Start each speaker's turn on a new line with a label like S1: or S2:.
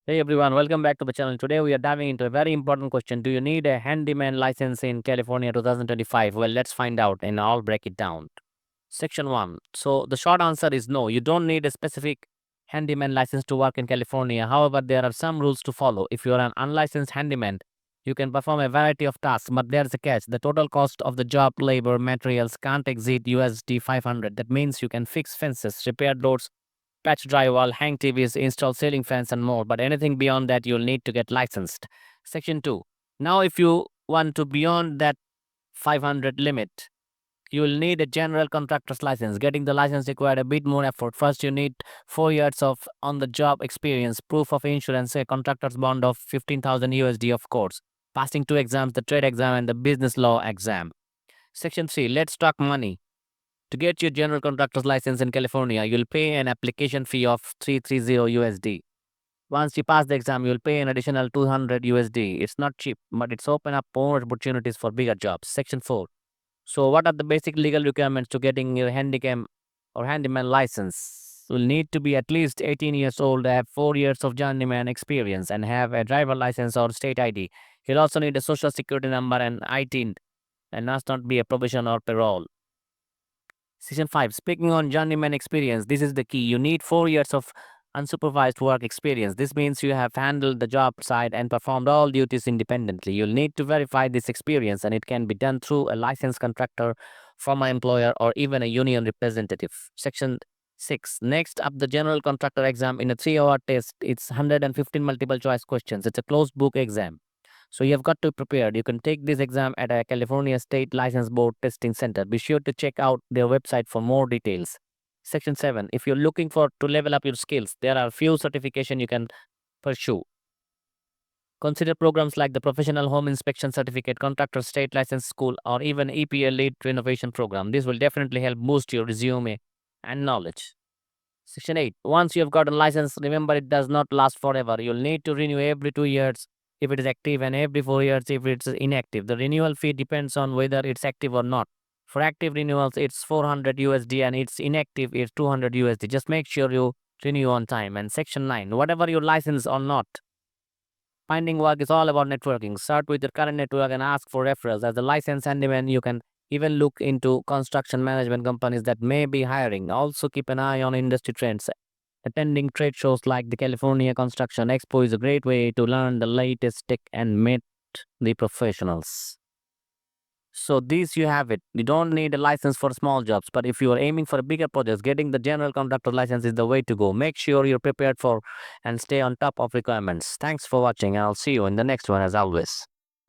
S1: Hey everyone, welcome back to the channel. Today we are diving into a very important question. Do you need a handyman license in California 2025? Well, let's find out and I'll break it down. Section 1. So the short answer is no. You don't need a specific handyman license to work in California. However, there are some rules to follow. If you are an unlicensed handyman, you can perform a variety of tasks, but there's a catch. The total cost of the job, labor, materials can't exceed USD 500. That means you can fix fences, repair doors, patch drywall, hang TVs, install ceiling fans, and more. But anything beyond that, you'll need to get licensed. Section 2. Now, if you want to beyond that 500 limit, you will need a general contractor's license. Getting the license required a bit more effort. First, you need 4 years of on-the-job experience, proof of insurance, a contractor's bond of 15,000 USD, of course. Passing two exams, the trade exam and the business law exam. Section 3. Let's talk money. To get your general contractor's license in California, you'll pay an application fee of 330 USD. Once you pass the exam, you'll pay an additional 200 USD. It's not cheap, but it's open up more opportunities for bigger jobs. Section 4. So what are the basic legal requirements to getting your handicam or handyman license? You'll need to be at least 18 years old, have 4 years of journeyman experience, and have a driver license or state ID. You'll also need a social security number and IT, and must not be a probation or parole. Section 5. Speaking on journeyman experience, this is the key. You need 4 years of unsupervised work experience. This means you have handled the job site and performed all duties independently. You'll need to verify this experience, and it can be done through a licensed contractor, former employer, or even a union representative. Section 6. Next up, the general contractor exam in a 3-hour test. It's 115 multiple choice questions. It's a closed book exam. So you have got to prepare. You can take this exam at a California State License Board Testing Center. Be sure to check out their website for more details. Section 7. If you're looking for to level up your skills, there are few certification you can pursue. Consider programs like the Professional Home Inspection Certificate, Contractor State License School, or even EPA Lead Renovation Program. This will definitely help boost your resume and knowledge. Section 8. Once you have got a license, remember it does not last forever. You'll need to renew every 2 years if it is active and every 4 years if it's inactive. The renewal fee depends on whether it's active or not. For active renewals, it's 400 USD and it's inactive, it's 200 USD. Just make sure you renew on time. And Section 9. Whatever your license or not, finding work is all about networking. Start with your current network and ask for referrals. As a licensed handyman, you can even look into construction management companies that may be hiring. Also, keep an eye on industry trends. Attending trade shows like the California Construction Expo is a great way to learn the latest tech and meet the professionals. So these you have it. You don't need a license for small jobs, but if you are aiming for a bigger projects, getting the general contractor license is the way to go. Make sure you're prepared for and stay on top of requirements. Thanks for watching. I'll see you in the next one as always.